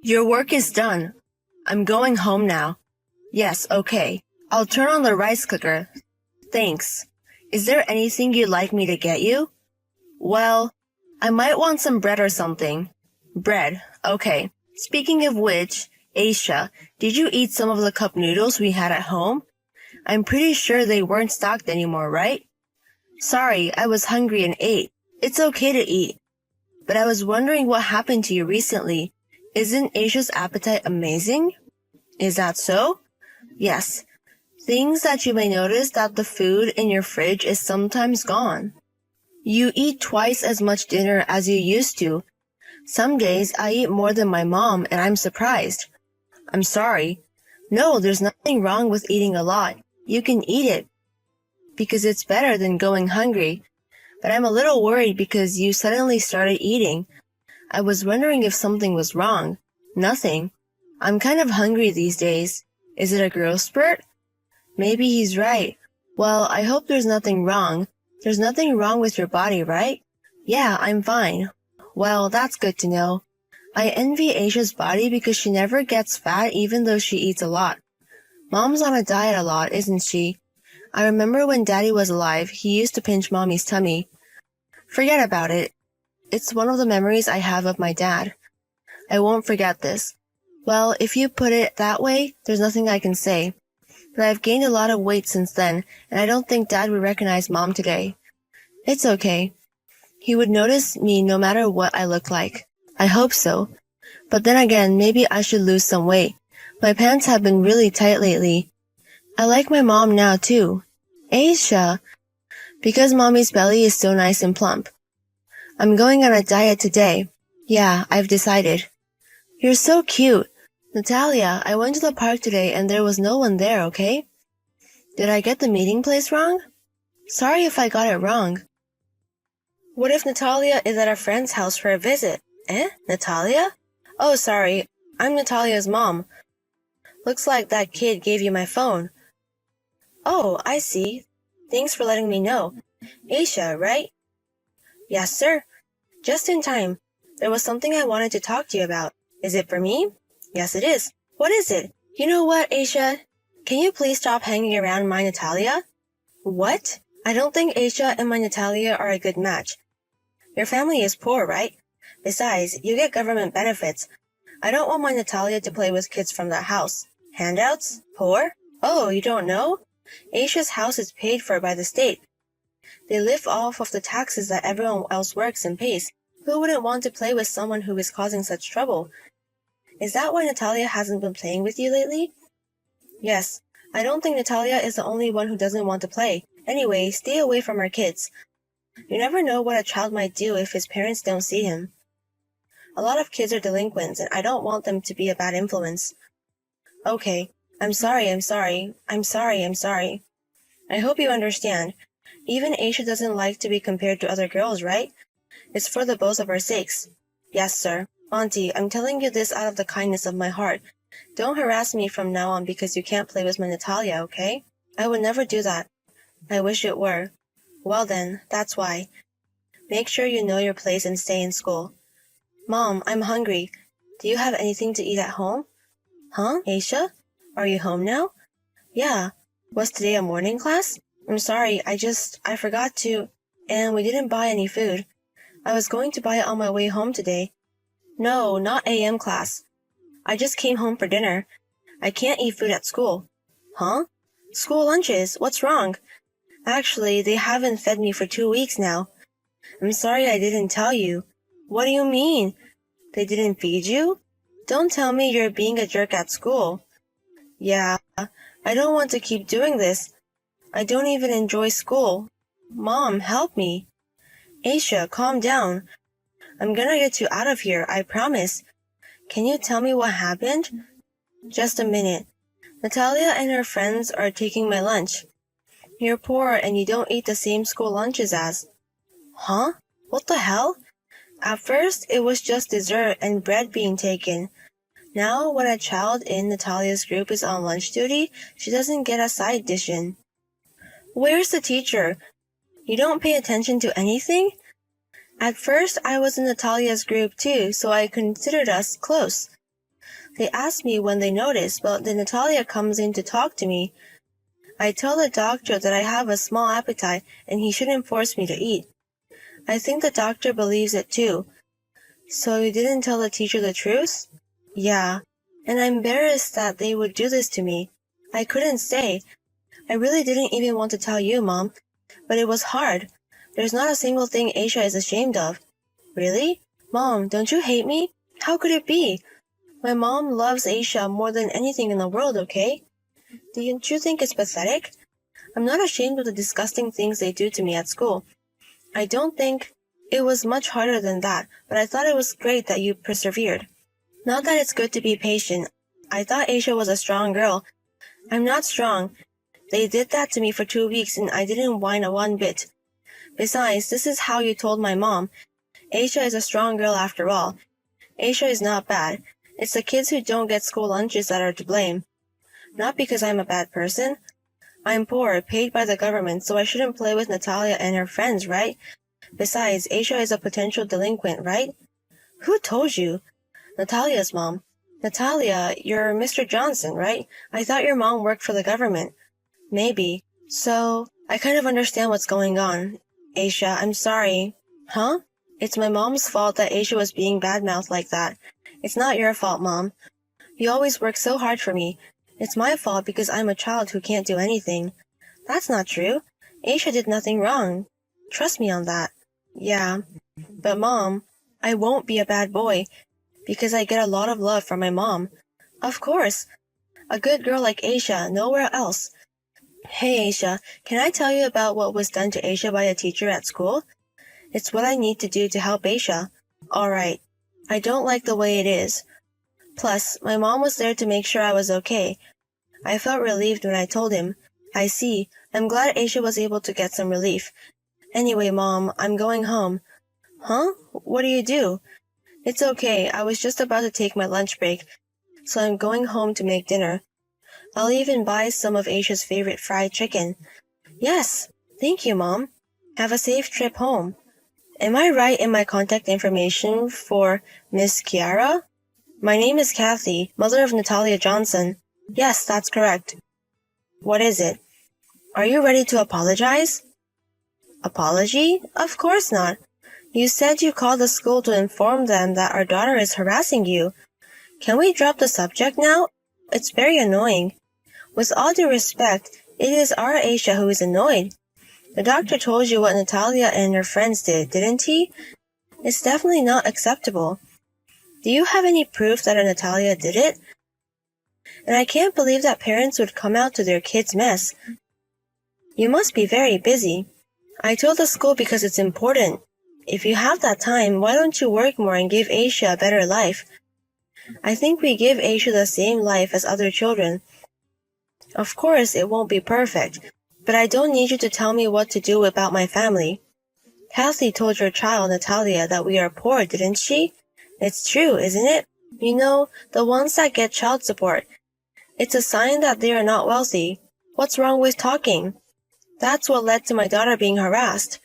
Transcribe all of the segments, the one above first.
Your work is done. I'm going home now. Yes, okay. I'll turn on the rice cooker. Thanks. Is there anything you'd like me to get you? Well, I might want some bread or something. Bread, okay. Speaking of which, Aisha, did you eat some of the cup noodles we had at home? I'm pretty sure they weren't stocked anymore, right? Sorry, I was hungry and ate. It's okay to eat. But I was wondering what happened to you recently. Isn't Aisha's appetite amazing? Is that so? Yes. Things that you may notice that the food in your fridge is sometimes gone. You eat twice as much dinner as you used to. Some days I eat more than my mom and I'm surprised. I'm sorry. No, there's nothing wrong with eating a lot. You can eat it because it's better than going hungry. But I'm a little worried because you suddenly started eating. I was wondering if something was wrong. Nothing. I'm kind of hungry these days. Is it a growth spurt? Maybe he's right. Well, I hope there's nothing wrong. There's nothing wrong with your body, right? Yeah, I'm fine. Well, that's good to know. I envy Aisha's body because she never gets fat even though she eats a lot. Mom's on a diet a lot, isn't she? I remember when Daddy was alive, he used to pinch Mommy's tummy. Forget about it. It's one of the memories I have of my dad. I won't forget this. Well, if you put it that way, there's nothing I can say. But I've gained a lot of weight since then, and I don't think Dad would recognize Mom today. It's okay. He would notice me no matter what I look like. I hope so. But then again, maybe I should lose some weight. My pants have been really tight lately. I like my mom now, too. Aisha! Because Mommy's belly is so nice and plump. I'm going on a diet today. Yeah, I've decided. You're so cute. Natalia, I went to the park today and there was no one there, okay? Did I get the meeting place wrong? Sorry if I got it wrong. What if Natalia is at a friend's house for a visit? Natalia? Oh, sorry. I'm Natalia's mom. Looks like that kid gave you my phone. Oh, I see. Thanks for letting me know. Aisha, right? Yes, sir. Just in time. There was something I wanted to talk to you about. Is it for me? Yes, it is. What is it? You know what, Aisha? Can you please stop hanging around my Natalia? What? I don't think Aisha and my Natalia are a good match. Your family is poor, right? Besides, you get government benefits. I don't want my Natalia to play with kids from that house. Handouts? Poor? Oh, you don't know? Aisha's house is paid for by the state. They live off of the taxes that everyone else works and pays. Who wouldn't want to play with someone who is causing such trouble? Is that why Natalia hasn't been playing with you lately? Yes. I don't think Natalia is the only one who doesn't want to play. Anyway, stay away from our kids. You never know what a child might do if his parents don't see him. A lot of kids are delinquents, and I don't want them to be a bad influence. Okay. I'm sorry. I hope you understand. Even Aisha doesn't like to be compared to other girls, right? It's for the both of our sakes. Yes, sir. Auntie, I'm telling you this out of the kindness of my heart. Don't harass me from now on because you can't play with my Natalia, okay? I would never do that. I wish it were. Well then, that's why. Make sure you know your place and stay in school. Mom, I'm hungry. Do you have anything to eat at home? Huh, Aisha? Are you home now? Yeah. Was today a morning class? I'm sorry, I forgot to, and we didn't buy any food. I was going to buy it on my way home today. No, not AM class. I just came home for dinner. I can't eat food at school. Huh? School lunches, what's wrong? Actually, they haven't fed me for 2 weeks now. I'm sorry I didn't tell you. What do you mean? They didn't feed you? Don't tell me you're being a jerk at school. Yeah, I don't want to keep doing this. I don't even enjoy school. Mom, help me. Aisha, calm down. I'm gonna get you out of here, I promise. Can you tell me what happened? Just a minute. Natalia and her friends are taking my lunch. You're poor and you don't eat the same school lunches as. Huh? What the hell? At first, it was just dessert and bread being taken. Now, when a child in Natalia's group is on lunch duty, she doesn't get a side dish in. Where's the teacher? You don't pay attention to anything? At first, I was in Natalia's group too, so I considered us close. They ask me when they notice, but then Natalia comes in to talk to me. I tell the doctor that I have a small appetite and he shouldn't force me to eat. I think the doctor believes it too. So you didn't tell the teacher the truth? Yeah. And I'm embarrassed that they would do this to me. I couldn't say. I really didn't even want to tell you, Mom. But it was hard. There's not a single thing Aisha is ashamed of. Really? Mom, don't you hate me? How could it be? My mom loves Aisha more than anything in the world, okay? Don't you think it's pathetic? I'm not ashamed of the disgusting things they do to me at school. I don't think it was much harder than that, but I thought it was great that you persevered. Not that it's good to be patient. I thought Aisha was a strong girl. I'm not strong. They did that to me for 2 weeks and I didn't whine one bit. Besides, this is how you told my mom. Aisha is a strong girl after all. Aisha is not bad. It's the kids who don't get school lunches that are to blame. Not because I'm a bad person. I'm poor, paid by the government, so I shouldn't play with Natalia and her friends, right? Besides, Aisha is a potential delinquent, right? Who told you? Natalia's mom. Natalia, you're Mr. Johnson, right? I thought your mom worked for the government. Maybe. So, I kind of understand what's going on. Aisha, I'm sorry. Huh? It's my mom's fault that Aisha was being bad-mouthed like that. It's not your fault, Mom. You always work so hard for me. It's my fault because I'm a child who can't do anything. That's not true. Aisha did nothing wrong. Trust me on that. Yeah. But Mom, I won't be a bad boy because I get a lot of love from my mom. Of course. A good girl like Aisha, nowhere else. Hey Aisha, can I tell you about what was done to Aisha by a teacher at school? It's what I need to do to help Aisha. Alright. I don't like the way it is. Plus, my mom was there to make sure I was okay. I felt relieved when I told him. I see. I'm glad Aisha was able to get some relief. Anyway, Mom, I'm going home. Huh? What do you do? It's okay. I was just about to take my lunch break, so I'm going home to make dinner. I'll even buy some of Aisha's favorite fried chicken. Yes. Thank you, Mom. Have a safe trip home. Am I right in my contact information for Miss Kiara? My name is Kathy, mother of Natalia Johnson. Yes, that's correct. What is it? Are you ready to apologize? Apology? Of course not. You said you called the school to inform them that our daughter is harassing you. Can we drop the subject now? It's very annoying. With all due respect, it is our Aisha who is annoyed. The doctor told you what Natalia and her friends did, didn't he? It's definitely not acceptable. Do you have any proof that Natalia did it? And I can't believe that parents would come out to their kids' mess. You must be very busy. I told the school because it's important. If you have that time, why don't you work more and give Aisha a better life? I think we give Aisha the same life as other children. Of course, it won't be perfect, but I don't need you to tell me what to do about my family. Kathy told your child, Natalia, that we are poor, didn't she? It's true, isn't it? You know, the ones that get child support. It's a sign that they are not wealthy. What's wrong with talking? That's what led to my daughter being harassed.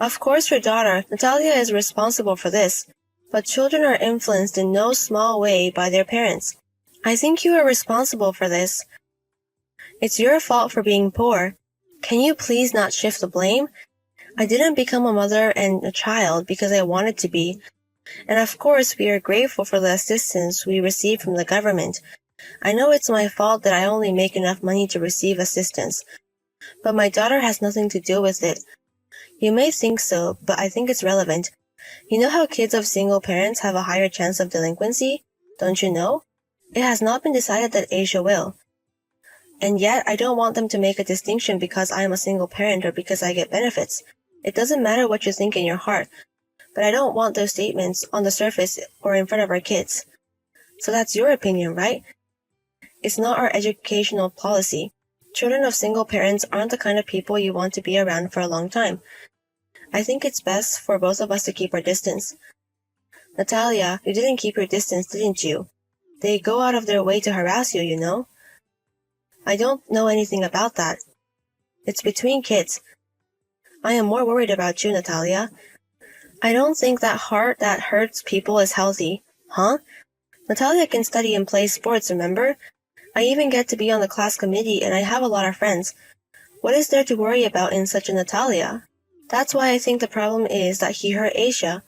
Of course your daughter, Natalia, is responsible for this, but children are influenced in no small way by their parents. I think you are responsible for this. It's your fault for being poor. Can you please not shift the blame? I didn't become a mother and a child because I wanted to be. And of course we are grateful for the assistance we receive from the government. I know it's my fault that I only make enough money to receive assistance, but my daughter has nothing to do with it. You may think so, but I think it's relevant. You know how kids of single parents have a higher chance of delinquency? Don't you know? It has not been decided that Aisha will. And yet, I don't want them to make a distinction because I am a single parent or because I get benefits. It doesn't matter what you think in your heart, but I don't want those statements on the surface or in front of our kids. So that's your opinion, right? It's not our educational policy. Children of single parents aren't the kind of people you want to be around for a long time. I think it's best for both of us to keep our distance. Natalia, you didn't keep your distance, didn't you? They go out of their way to harass you, you know? I don't know anything about that. It's between kids. I am more worried about you, Natalia. I don't think that heart that hurts people is healthy. Huh? Natalia can study and play sports, remember? I even get to be on the class committee and I have a lot of friends. What is there to worry about in such a Natalia? That's why I think the problem is that he hurt Aisha.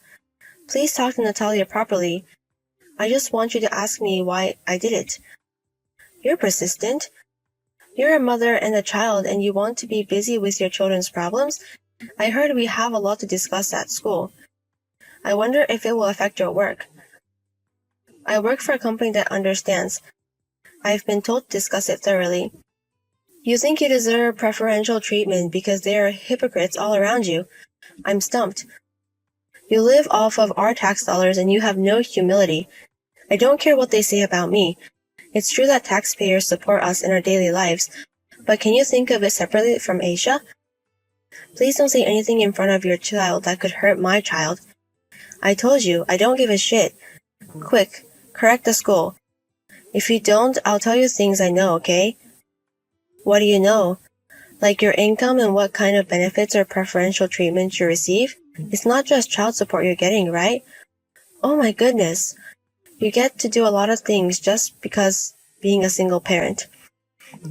Please talk to Natalia properly. I just want you to ask me why I did it. You're persistent. You're a mother and a child and you want to be busy with your children's problems? I heard we have a lot to discuss at school. I wonder if it will affect your work. I work for a company that understands. I've been told to discuss it thoroughly. You think you deserve preferential treatment because there are hypocrites all around you. I'm stumped. You live off of our tax dollars and you have no humility. I don't care what they say about me. It's true that taxpayers support us in our daily lives, but can you think of it separately from Aisha? Please don't say anything in front of your child that could hurt my child. I told you, I don't give a shit. Quick, correct the school. If you don't, I'll tell you things I know, okay? What do you know? Like your income and what kind of benefits or preferential treatment you receive? It's not just child support you're getting, right? Oh my goodness. You get to do a lot of things just because being a single parent.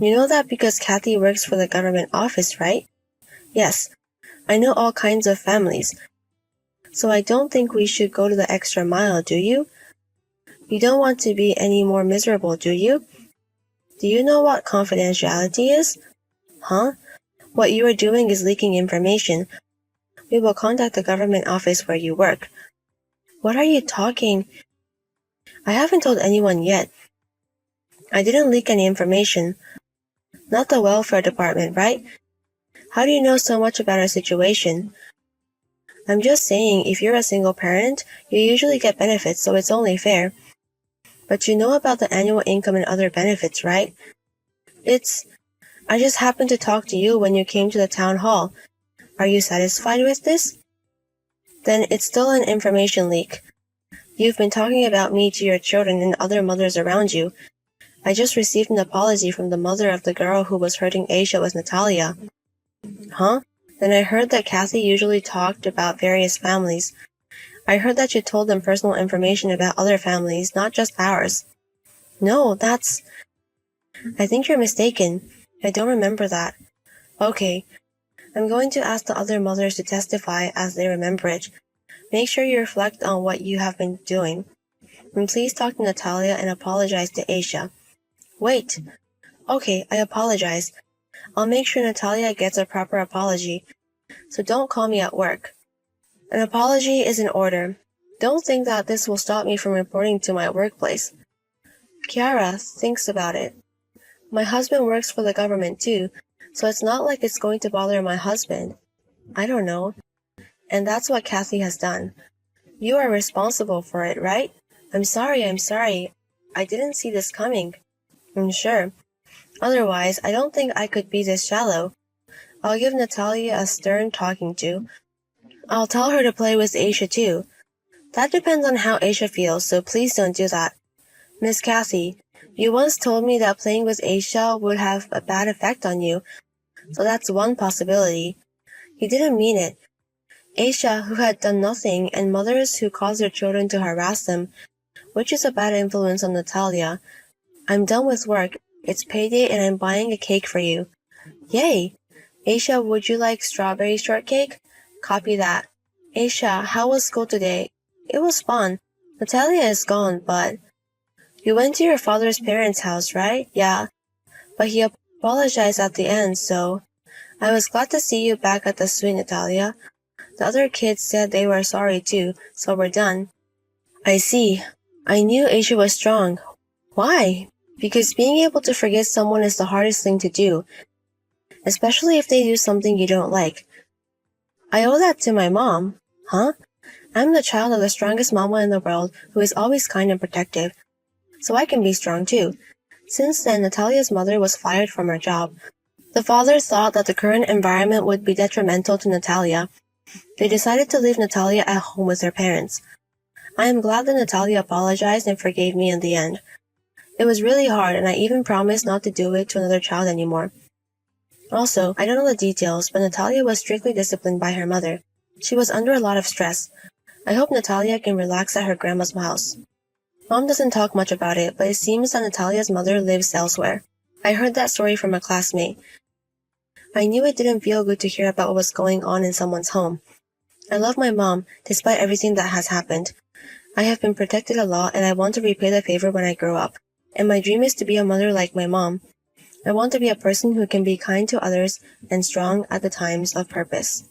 You know that because Kathy works for the government office, right? Yes. I know all kinds of families. So I don't think we should go to the extra mile, do you? You don't want to be any more miserable, do you? Do you know what confidentiality is? Huh? What you are doing is leaking information. We will contact the government office where you work. What are you talking? I haven't told anyone yet. I didn't leak any information. Not the welfare department, right? How do you know so much about our situation? I'm just saying, if you're a single parent, you usually get benefits, so it's only fair. But you know about the annual income and other benefits, right? I just happened to talk to you when you came to the town hall. Are you satisfied with this? Then it's still an information leak. You've been talking about me to your children and other mothers around you. I just received an apology from the mother of the girl who was hurting Aisha with Natalia. Huh? Then I heard that Kathy usually talked about various families. I heard that you told them personal information about other families, not just ours. No, I think you're mistaken. I don't remember that. Okay. I'm going to ask the other mothers to testify as they remember it. Make sure you reflect on what you have been doing. And please talk to Natalia and apologize to Aisha. Wait. Okay, I apologize. I'll make sure Natalia gets a proper apology. So don't call me at work. An apology is in order. Don't think that this will stop me from reporting to my workplace. Kiara thinks about it. My husband works for the government too, so it's not like it's going to bother my husband. I don't know. And that's what Kathy has done. You are responsible for it, right? I'm sorry. I didn't see this coming. Sure. Otherwise, I don't think I could be this shallow. I'll give Natalia a stern talking to. I'll tell her to play with Aisha too. That depends on how Aisha feels, so please don't do that. Miss Kathy, you once told me that playing with Aisha would have a bad effect on you, so that's one possibility. You didn't mean it. Aisha, who had done nothing, and mothers who cause their children to harass them, which is a bad influence on Natalia. I'm done with work. It's payday and I'm buying a cake for you. Yay! Aisha, would you like strawberry shortcake? Copy that. Aisha, how was school today? It was fun. Natalia is gone, but... You went to your father's parents' house, right? Yeah. But he apologized at the end, so... I was glad to see you back at the suite, Natalia. The other kids said they were sorry too, so we're done. I see. I knew Aisha was strong. Why? Because being able to forget someone is the hardest thing to do, especially if they do something you don't like. I owe that to my mom. Huh? I'm the child of the strongest mama in the world who is always kind and protective, so I can be strong too. Since then, Natalia's mother was fired from her job. The father thought that the current environment would be detrimental to Natalia. They decided to leave Natalia at home with her parents. I am glad that Natalia apologized and forgave me in the end. It was really hard, and I even promised not to do it to another child anymore. Also, I don't know the details, but Natalia was strictly disciplined by her mother. She was under a lot of stress. I hope Natalia can relax at her grandma's house. Mom doesn't talk much about it, but it seems that Natalia's mother lives elsewhere. I heard that story from a classmate. I knew it didn't feel good to hear about what was going on in someone's home. I love my mom, despite everything that has happened. I have been protected a lot, and I want to repay the favor when I grow up. And my dream is to be a mother like my mom. I want to be a person who can be kind to others and strong at the times of purpose.